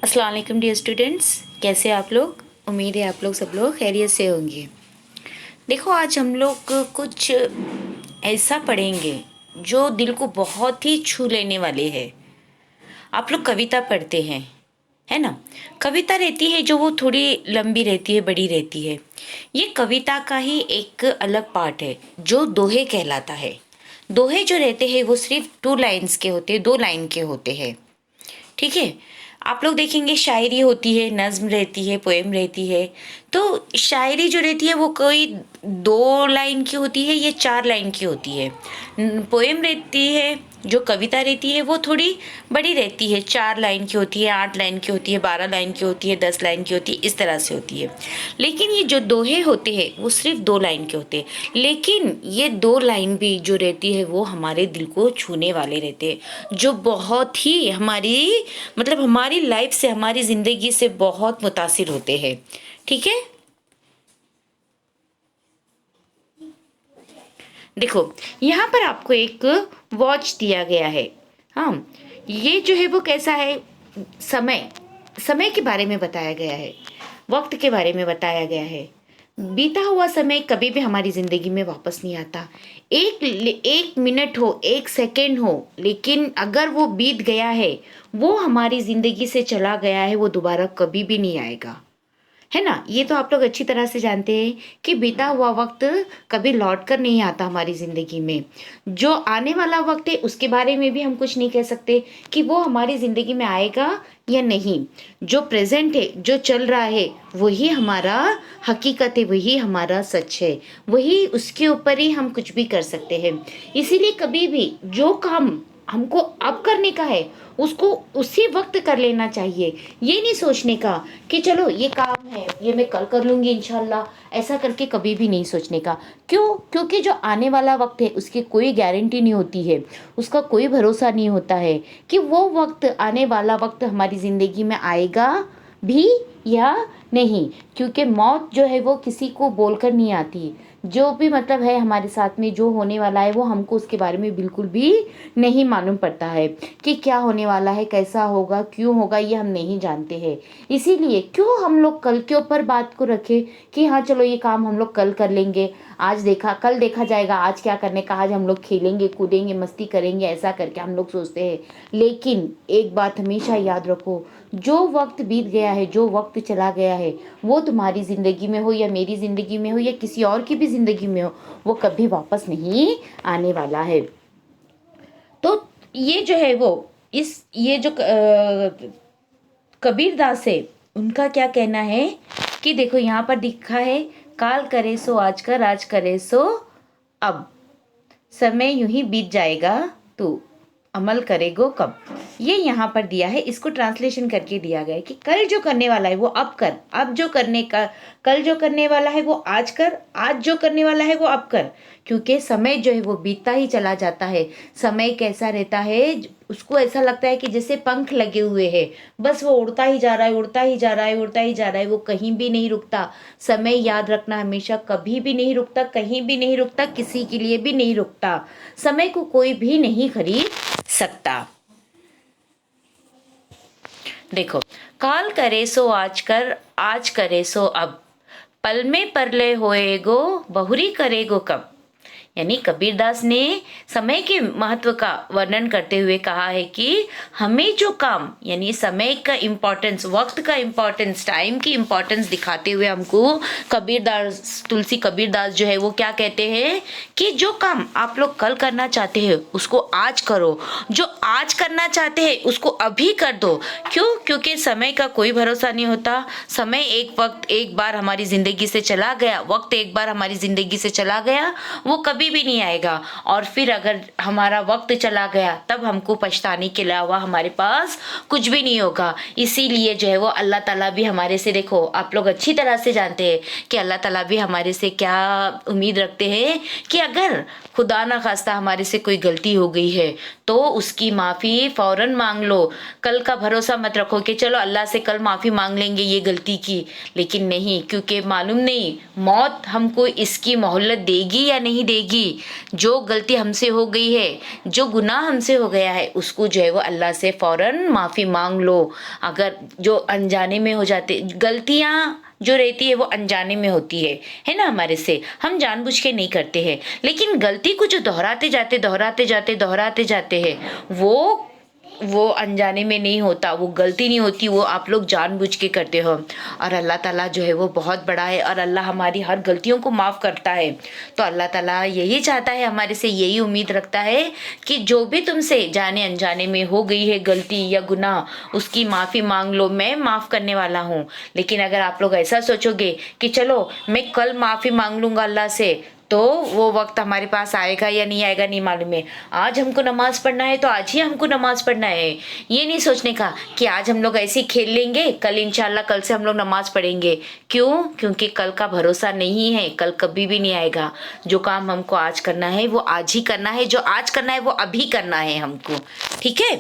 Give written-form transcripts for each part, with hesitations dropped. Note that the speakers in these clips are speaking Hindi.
अस्सलाम वालेकुम डियर स्टूडेंट्स, कैसे आप लोग। उम्मीद है आप लोग सब लोग खैरियत से होंगे। देखो, आज हम लोग कुछ ऐसा पढ़ेंगे जो दिल को बहुत ही छू लेने वाले है। आप लोग कविता पढ़ते हैं, है ना। कविता रहती है जो वो थोड़ी लंबी रहती है, बड़ी रहती है। ये कविता का ही एक अलग पार्ट है जो दोहे कहलाता है। दोहे जो रहते हैं वो सिर्फ 2 लाइन्स के होते हैं, 2 लाइन के होते हैं। ठीक है। आप लोग देखेंगे शायरी होती है, नज्म रहती है, पोएम रहती है। तो शायरी जो रहती है वो कोई 2 लाइन की होती है या 4 लाइन की होती है। पोएम रहती है, जो कविता रहती है वो थोड़ी बड़ी रहती है, 4 लाइन की होती है, 8 लाइन की होती है, 12 लाइन की होती है, 10 लाइन की होती है, इस तरह से होती है। लेकिन ये जो दोहे होते हैं वो सिर्फ 2 लाइन के होते हैं। लेकिन ये 2 लाइन भी जो रहती है वो हमारे दिल को छूने वाले रहते हैं, जो बहुत ही हमारी मतलब हमारी लाइफ से, हमारी ज़िंदगी से बहुत मुतासिर होते हैं। ठीक है। देखो, यहाँ पर आपको एक वॉच दिया गया है। हाँ, ये जो है वो कैसा है, समय समय के बारे में बताया गया है, वक्त के बारे में बताया गया है। बीता हुआ समय कभी भी हमारी ज़िंदगी में वापस नहीं आता। एक मिनट हो, एक सेकंड हो, लेकिन अगर वो बीत गया है, वो हमारी ज़िंदगी से चला गया है, वो दोबारा कभी भी नहीं आएगा, है ना। ये तो आप लोग अच्छी तरह से जानते हैं कि बीता हुआ वक्त कभी लौट कर नहीं आता हमारी ज़िंदगी में। जो आने वाला वक्त है उसके बारे में भी हम कुछ नहीं कह सकते कि वो हमारी ज़िंदगी में आएगा या नहीं। जो प्रेजेंट है, जो चल रहा है, वही हमारा हकीकत है, वही हमारा सच है, वही उसके ऊपर ही हम कुछ भी कर सकते हैं। इसीलिए कभी भी जो काम हमको अब करने का है उसको उसी वक्त कर लेना चाहिए। ये नहीं सोचने का कि चलो ये काम है, ये मैं कल कर लूँगी इंशाल्लाह, ऐसा करके कभी भी नहीं सोचने का। क्यों? क्योंकि जो आने वाला वक्त है उसकी कोई गारंटी नहीं होती है, उसका कोई भरोसा नहीं होता है कि वो वक्त, आने वाला वक्त हमारी ज़िंदगी में आएगा भी या नहीं। क्योंकि मौत जो है वो किसी को बोलकर नहीं आती। जो भी मतलब है हमारे साथ में जो होने वाला है वो हमको उसके बारे में बिल्कुल भी नहीं मालूम पड़ता है कि क्या होने वाला है, कैसा होगा, क्यों होगा, ये हम नहीं जानते हैं। इसीलिए क्यों हम लोग कल के ऊपर बात को रखें कि हाँ चलो ये काम हम लोग कल कर लेंगे, आज देखा कल देखा जाएगा, आज क्या करने का, आज हम लोग खेलेंगे कूदेंगे मस्ती करेंगे, ऐसा करके हम लोग सोचते हैं। लेकिन एक बात हमेशा याद रखो, जो वक्त बीत गया है, जो वक्त चला गया है, वो तुम्हारी ज़िंदगी में हो या मेरी ज़िंदगी में हो या किसी और की भी ज़िंदगी में हो, वो कभी वापस नहीं आने वाला है। तो ये जो है वो ये जो कबीर दास है, उनका क्या कहना है कि देखो यहाँ पर लिखा है, काल करे सो आज कर, आज करे सो अब, समय यूं ही बीत जाएगा, तू अमल करेगो कब। ये यहाँ पर दिया है, इसको ट्रांसलेशन करके दिया गया है कि कल जो करने वाला है वो अब कर, अब जो करने का, कल जो करने वाला है वो आज कर, आज जो करने वाला है वो अब कर। क्योंकि समय जो है वो बीतता ही चला जाता है। समय कैसा रहता है, उसको ऐसा लगता है कि जैसे पंख लगे हुए हैं, बस वो उड़ता ही जा रहा है, उड़ता ही जा रहा है, उड़ता ही जा रहा है, वो कहीं भी नहीं रुकता। समय याद रखना, हमेशा कभी भी नहीं रुकता, कहीं भी नहीं रुकता, किसी के लिए भी नहीं रुकता। समय को कोई भी नहीं खरीद सकता। देखो, काल करे सो आज कर, आज करे सो अब, पल में परलय होएगो, बहुरी करेगो कब। यानी कबीरदास ने समय के महत्व का वर्णन करते हुए कहा है कि हमें जो काम, यानी समय का इम्पोर्टेंस, वक्त का इम्पोर्टेंस, टाइम की इम्पोर्टेंस दिखाते हुए हमको कबीरदास, तुलसी कबीरदास जो है वो क्या कहते हैं कि जो काम आप लोग कल करना चाहते हैं उसको आज करो, जो आज करना चाहते हैं उसको अभी कर दो। क्यों? क्योंकि समय का कोई भरोसा नहीं होता। समय एक बार हमारी जिंदगी से चला गया, वक्त एक बार हमारी जिंदगी से चला गया, वो कभी भी नहीं आएगा। और फिर अगर हमारा वक्त चला गया तब हमको पछताने के अलावा हमारे पास कुछ भी नहीं होगा। इसीलिए जो है वो अल्लाह ताला भी हमारे से, देखो आप लोग अच्छी तरह से जानते हैं कि अल्लाह ताला भी हमारे से क्या उम्मीद रखते हैं कि अगर खुदा ना खास्ता हमारे से कोई गलती हो गई है तो उसकी माफ़ी फ़ौरन मांग लो। कल का भरोसा मत रखो कि चलो अल्लाह से कल माफ़ी मांग लेंगे ये गलती की, लेकिन नहीं, क्योंकि मालूम नहीं मौत हमको इसकी मोहलत देगी या नहीं देगी। जो गलती हमसे हो गई है, जो गुनाह हमसे हो गया है, उसको जो है वो अल्लाह से फ़ौरन माफ़ी मांग लो। अगर जो अनजाने में हो जाते गलतियाँ जो रहती है वो अनजाने में होती है ना, हमारे से हम जानबूझ के नहीं करते हैं, लेकिन गलती को जो दोहराते जाते हैं वो अनजाने में नहीं होता, वो गलती नहीं होती, वो आप लोग जानबूझ के करते हो। और अल्लाह ताला जो है वो बहुत बड़ा है और अल्लाह हमारी हर गलतियों को माफ़ करता है। तो अल्लाह ताला यही चाहता है, हमारे से यही उम्मीद रखता है कि जो भी तुमसे जाने अनजाने में हो गई है गलती या गुनाह, उसकी माफ़ी मांग लो, मैं माफ़ करने वाला हूँ। लेकिन अगर आप लोग ऐसा सोचोगे कि चलो मैं कल माफ़ी मांग लूँगा अल्लाह से, तो वो वक्त हमारे पास आएगा या नहीं आएगा नहीं मालूम है। आज हमको नमाज पढ़ना है तो आज ही हमको नमाज पढ़ना है। ये नहीं सोचने का कि आज हम लोग ऐसे ही खेल लेंगे, कल इंशाल्लाह कल से हम लोग नमाज पढ़ेंगे। क्यों? क्योंकि कल का भरोसा नहीं है, कल कभी भी नहीं आएगा। जो काम हमको आज करना है वो आज ही करना है, जो आज करना है वो अभी करना है हमको, ठीक है।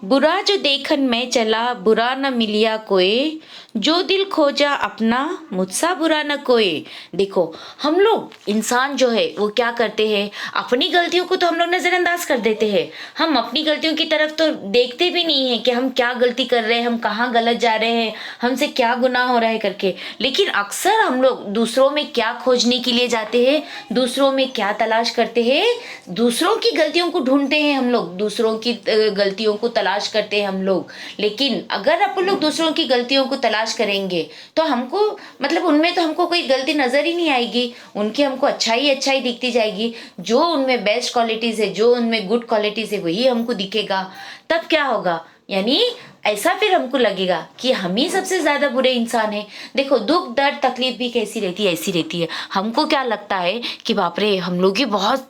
बुरा जो देखन में चला, बुरा न मिलिया कोई, जो दिल खोजा अपना, मुझसा बुरा न कोई। देखो हम लोग इंसान जो है वो क्या करते हैं, अपनी गलतियों को तो हम लोग नज़रअंदाज कर देते हैं। हम अपनी गलतियों की तरफ तो देखते भी नहीं है कि हम क्या गलती कर रहे हैं, हम कहाँ गलत जा रहे हैं, हमसे क्या गुनाह हो रहा है करके। लेकिन अक्सर हम लोग दूसरों में क्या खोजने के लिए जाते हैं, दूसरों में क्या तलाश करते हैं, दूसरों की गलतियों को ढूंढते हैं हम लोग, दूसरों की गलतियों को तलाश करते हैं हम लोग। लेकिन अगर अपन लोग दूसरों की गलतियों को तलाश करेंगे तो हमको मतलब उनमें तो हमको कोई गलती नजर ही नहीं आएगी, उनकी हमको अच्छाई दिखती जाएगी। जो उनमें बेस्ट क्वालिटीज है, जो उनमें गुड क्वालिटीज है, वही हमको दिखेगा। तब क्या होगा, यानी ऐसा फिर हमको लगेगा कि हम ही सबसे ज्यादा बुरे इंसान हैं। देखो दुख दर्द तकलीफ भी कैसी रहती है, ऐसी रहती है। हमको क्या लगता है कि बाप रे हम लोग ही बहुत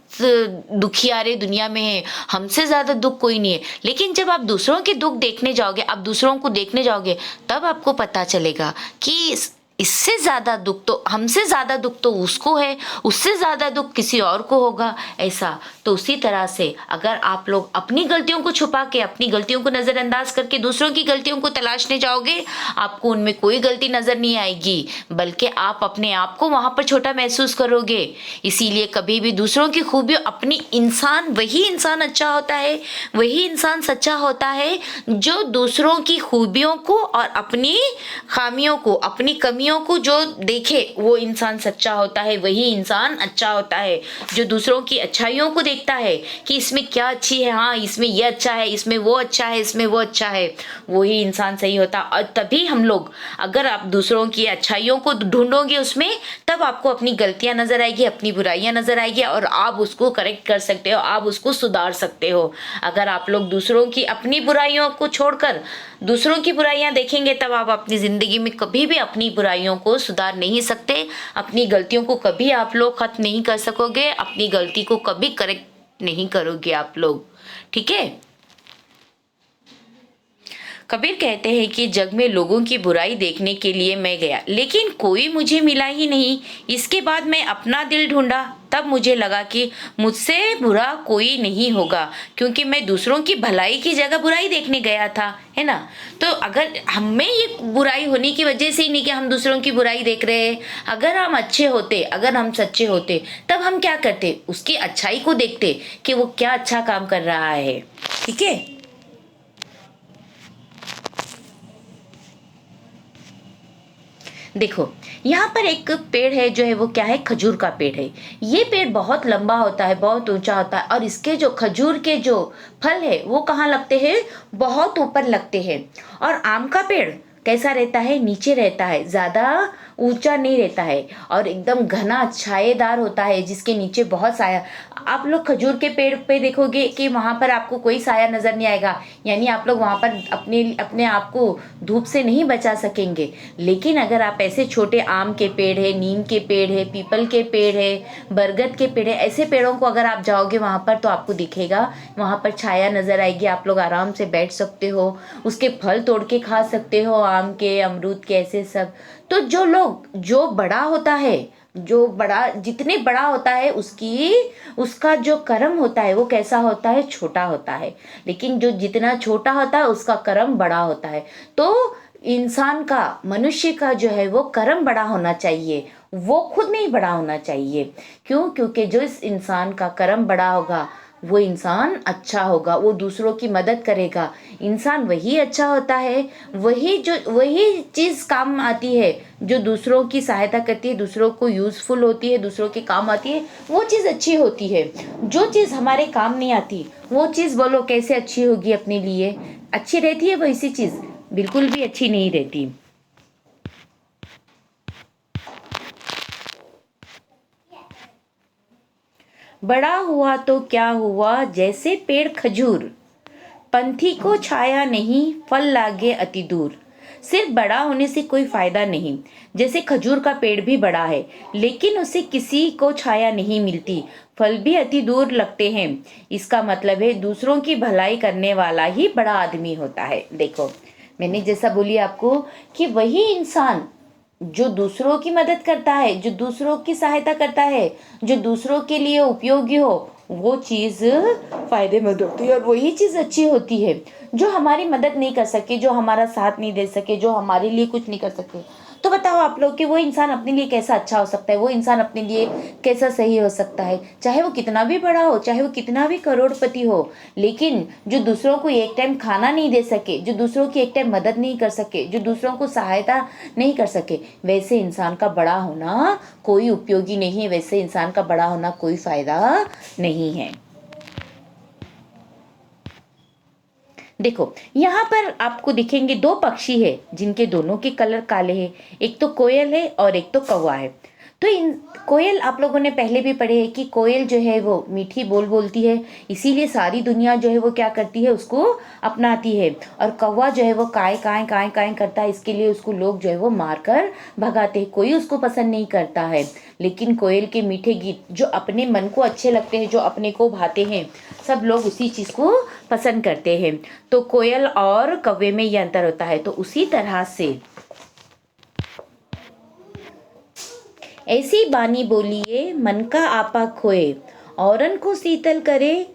दुखियारे दुनिया में है, हमसे ज्यादा दुख कोई नहीं है। लेकिन जब आप दूसरों के दुख देखने जाओगे, आप दूसरों को देखने जाओगे, तब आपको पता चलेगा कि इससे ज्यादा दुख तो हमसे ज्यादा दुख तो उसको है, उससे ज्यादा दुख किसी और को होगा, ऐसा। तो उसी तरह से अगर आप लोग अपनी गलतियों को छुपा के, अपनी गलतियों को नजरअंदाज करके दूसरों की गलतियों को तलाशने जाओगे, आपको उनमें कोई गलती नजर नहीं आएगी, बल्कि आप अपने आप को वहां पर छोटा महसूस करोगे। इसीलिए कभी भी दूसरों की खूबियों, अपनी इंसान, वही इंसान अच्छा होता है, वही इंसान सच्चा होता है जो दूसरों की खूबियों को और अपनी खामियों को, अपनी कमियों को जो देखे, वो इंसान सच्चा होता है, वही इंसान अच्छा होता है। जो दूसरों की अच्छाइयों को देखता है कि इसमें क्या अच्छी है, हाँ इसमें ये अच्छा है, इसमें वो अच्छा है, इसमें वो अच्छा है, वही इंसान सही होता। और तभी हम लोग, अगर आप दूसरों की अच्छाइयों को ढूंढोगे उसमें, तब आपको अपनी गलतियां नजर आएगी, अपनी बुराइयां नजर आएगी और आप उसको करेक्ट कर सकते हो, आप उसको सुधार सकते हो। अगर आप लोग दूसरों की अपनी बुराइयों को छोड़कर दूसरों की बुराइयां देखेंगे, तब आप अपनी जिंदगी में कभी भी अपनी बुराइयों को सुधार नहीं सकते, अपनी गलतियों को कभी आप लोग खत्म नहीं कर सकोगे, अपनी गलती को कभी करेक्ट नहीं करोगे आप लोग, ठीक है। कबीर कहते हैं कि जग में लोगों की बुराई देखने के लिए मैं गया, लेकिन कोई मुझे मिला ही नहीं। इसके बाद मैं अपना दिल ढूंढा, तब मुझे लगा कि मुझसे बुरा कोई नहीं होगा, क्योंकि मैं दूसरों की भलाई की जगह बुराई देखने गया था, है ना। तो अगर हमें ये बुराई होने की वजह से ही नहीं कि हम दूसरों की बुराई देख रहे हैं। अगर हम अच्छे होते, अगर हम सच्चे होते, तब हम क्या करते, उसकी अच्छाई को देखते कि वो क्या अच्छा काम कर रहा है, ठीक है। देखो यहाँ पर एक पेड़ है जो है वो क्या है, खजूर का पेड़ है। ये पेड़ बहुत लंबा होता है, बहुत ऊंचा होता है, और इसके जो खजूर के जो फल है वो कहाँ लगते हैं, बहुत ऊपर लगते हैं। और आम का पेड़ कैसा रहता है, नीचे रहता है, ज्यादा ऊंचा नहीं रहता है और एकदम घना छायेदार होता है, जिसके नीचे बहुत साया। आप लोग खजूर के पेड़ पे देखोगे कि वहां पर आपको कोई साया नजर नहीं आएगा, यानी आप लोग वहां पर अपने अपने आप को धूप से नहीं बचा सकेंगे। लेकिन अगर आप ऐसे छोटे आम के पेड़ है, नीम के पेड़ है, पीपल के पेड़ है, बरगद के पेड़ है, ऐसे पेड़ों को अगर आप जाओगे वहां पर, तो आपको दिखेगा वहां पर छाया नजर आएगी, आप लोग आराम से बैठ सकते हो, उसके फल तोड़ के खा सकते हो, आम के, अमरूद के, ऐसे सब। तो जो लोग, जो बड़ा होता है जो बड़ा जितने बड़ा होता है उसका जो कर्म होता है वो कैसा होता है, छोटा होता है। लेकिन जो जितना छोटा होता है उसका कर्म बड़ा होता है। तो इंसान का, मनुष्य का जो है वो कर्म बड़ा होना चाहिए, वो खुद नहीं बड़ा होना चाहिए। क्यों? क्योंकि जो इस इंसान का कर्म बड़ा होगा वो इंसान अच्छा होगा, वो दूसरों की मदद करेगा। इंसान वही अच्छा होता है, वही चीज़ काम आती है जो दूसरों की सहायता करती है, दूसरों को यूज़फुल होती है, दूसरों के काम आती है, वो चीज़ अच्छी होती है। जो चीज़ हमारे काम नहीं आती वो चीज़ बोलो कैसे अच्छी होगी अपने लिए? अच्छी रहती है वैसी चीज़? बिल्कुल भी अच्छी नहीं रहती। बड़ा हुआ तो क्या हुआ, जैसे पेड़ खजूर, पंथी को छाया नहीं, फल लागे अति दूर। सिर्फ बड़ा होने से कोई फायदा नहीं। जैसे खजूर का पेड़ भी बड़ा है लेकिन उसे किसी को छाया नहीं मिलती, फल भी अति दूर लगते हैं। इसका मतलब है दूसरों की भलाई करने वाला ही बड़ा आदमी होता है। देखो, मैंने जैसा बोली आपको कि वही इंसान जो दूसरों की मदद करता है, जो दूसरों की सहायता करता है, जो दूसरों के लिए उपयोगी हो, वो चीज़ फायदेमंद होती है और वही चीज़ अच्छी होती है। जो हमारी मदद नहीं कर सके, जो हमारा साथ नहीं दे सके, जो हमारे लिए कुछ नहीं कर सके, तो बताओ आप लोग कि वो इंसान अपने लिए कैसा अच्छा हो सकता है, वो इंसान अपने लिए कैसा सही हो सकता है? चाहे वो कितना भी बड़ा हो, चाहे वो कितना भी करोड़पति हो, लेकिन जो दूसरों को एक टाइम खाना नहीं दे सके, जो दूसरों की एक टाइम मदद नहीं कर सके, जो दूसरों को सहायता नहीं कर सके, वैसे इंसान का बड़ा होना कोई उपयोगी नहीं है, वैसे इंसान का बड़ा होना कोई फायदा नहीं है। देखो, यहाँ पर आपको दिखेंगे दो पक्षी है जिनके दोनों के कलर काले हैं। एक तो कोयल है और एक तो कौवा है। तो इन कोयल आप लोगों ने पहले भी पढ़े है कि कोयल जो है वो मीठी बोल बोलती है, इसीलिए सारी दुनिया जो है वो क्या करती है, उसको अपनाती है। और कौवा जो है वो काय काय काय काय करता है, इसके लिए उसको लोग जो है वो मार कर भगाते हैं, कोई उसको पसंद नहीं करता है। लेकिन कोयल के मीठे गीत जो अपने मन को अच्छे लगते हैं, जो अपने को भाते हैं, सब लोग उसी चीज़ को पसंद करते हैं। तो कोयल और कौवे में ये अंतर होता है। तो उसी तरह से ऐसी बानी बोलिए मन का आपा खोए, औरन को शीतल करे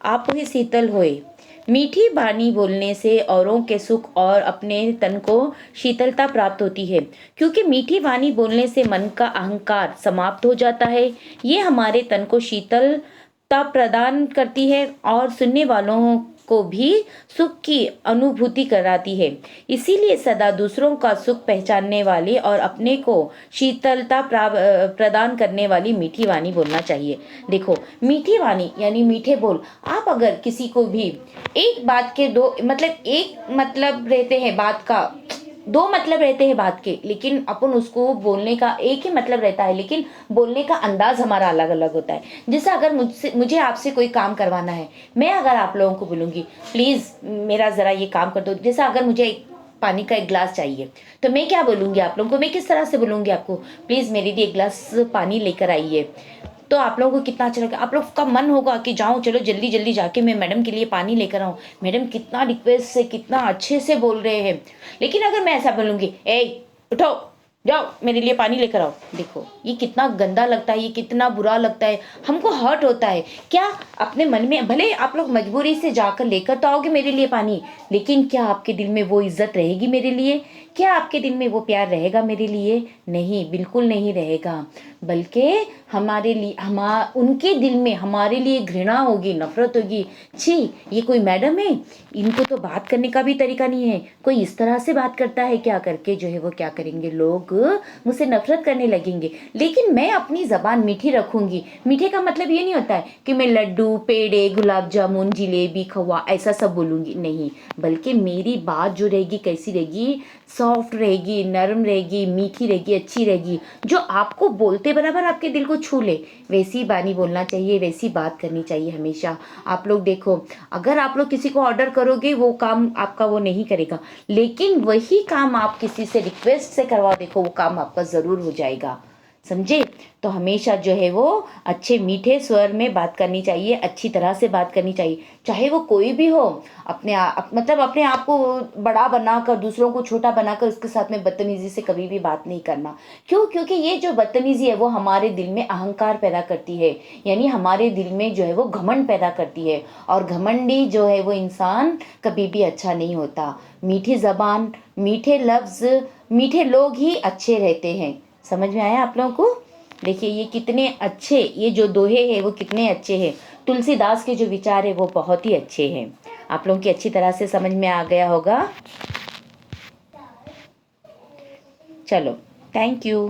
आप ही शीतल होए। मीठी बानी बोलने से औरों के सुख और अपने तन को शीतलता प्राप्त होती है, क्योंकि मीठी बानी बोलने से मन का अहंकार समाप्त हो जाता है। ये हमारे तन को शीतलता प्रदान करती है और सुनने वालों को भी सुख की अनुभूति कराती है। इसीलिए सदा दूसरों का सुख पहचानने वाली और अपने को शीतलता प्रदान करने वाली मीठी वाणी बोलना चाहिए। देखो, मीठी वाणी यानी मीठे बोल। आप अगर किसी को भी एक बात के दो मतलब, एक मतलब रहते हैं बात का, दो मतलब रहते हैं बात के, लेकिन अपन उसको बोलने का एक ही मतलब रहता है, लेकिन बोलने का अंदाज हमारा अलग अलग होता है। जैसे अगर मुझे आपसे कोई काम करवाना है, मैं अगर आप लोगों को बोलूँगी प्लीज़ मेरा ज़रा ये काम कर दो, जैसे अगर मुझे पानी का एक गिलास चाहिए, तो मैं क्या बोलूँगी आप लोगों को, मैं किस तरह से बोलूँगी आपको, प्लीज़ मेरे लिए एक गिलास पानी लेकर आइए। तो आप लोगों को कितना अच्छा लगेगा, आप लोग का मन होगा कि जाऊँ, चलो जल्दी जल्दी जाके मैं मैडम के लिए पानी लेकर आऊँ। मैडम कितना रिक्वेस्ट से, कितना अच्छे से बोल रहे हैं। लेकिन अगर मैं ऐसा बोलूँगी, ए उठो, जाओ मेरे लिए पानी लेकर आओ, देखो ये कितना गंदा लगता है, ये कितना बुरा लगता है, हमको हर्ट होता है। क्या अपने मन में, भले आप लोग मजबूरी से जाकर लेकर तो आओगे मेरे लिए पानी, लेकिन क्या आपके दिल में वो इज्जत रहेगी मेरे लिए? क्या आपके दिल में वो प्यार रहेगा मेरे लिए? नहीं, बिल्कुल नहीं रहेगा। बल्कि हमारे लिए, उनके दिल में हमारे लिए घृणा होगी, नफरत होगी। छी, ये कोई मैडम है, इनको तो बात करने का भी तरीका नहीं है, कोई इस तरह से बात करता है क्या, करके जो है वो क्या करेंगे, लोग मुझसे नफरत करने लगेंगे। लेकिन मैं अपनी ज़बान मीठी रखूंगी। मीठे का मतलब ये नहीं होता है कि मैं लड्डू, पेड़े, गुलाब जामुन, जिलेबी, खवा ऐसा सब बोलूँगी, नहीं। बल्कि मेरी बात जो रहेगी कैसी रहेगी, सॉफ्ट रहेगी, नरम रहेगी, मीठी रहेगी, अच्छी रहेगी, जो आपको बोलते बराबर आपके दिल को छू ले, वैसी बानी बोलना चाहिए, वैसी बात करनी चाहिए हमेशा। आप लोग देखो, अगर आप लोग किसी को ऑर्डर करोगे वो काम आपका वो नहीं करेगा, लेकिन वही काम आप किसी से रिक्वेस्ट से करवाओ, देखो वो काम आपका ज़रूर हो जाएगा। समझे। तो हमेशा जो है वो अच्छे मीठे स्वर में बात करनी चाहिए, अच्छी तरह से बात करनी चाहिए, चाहे वो कोई भी हो। मतलब अपने आप को बड़ा बनाकर, दूसरों को छोटा बनाकर उसके साथ में बदतमीजी से कभी भी बात नहीं करना। क्यों? क्योंकि ये जो बदतमीजी है वो हमारे दिल में अहंकार पैदा करती है, यानी हमारे दिल में जो है वो घमंड पैदा करती है, और घमंडी जो है वो इंसान कभी भी अच्छा नहीं होता। मीठी जबान, मीठे लफ्ज, मीठे लोग ही अच्छे रहते हैं। समझ में आया आप लोगों को? देखिए ये कितने अच्छे, ये जो दोहे हैं वो कितने अच्छे हैं। तुलसीदास के जो विचार है वो बहुत ही अच्छे हैं। आप लोगों की अच्छी तरह से समझ में आ गया होगा। चलो, थैंक यू।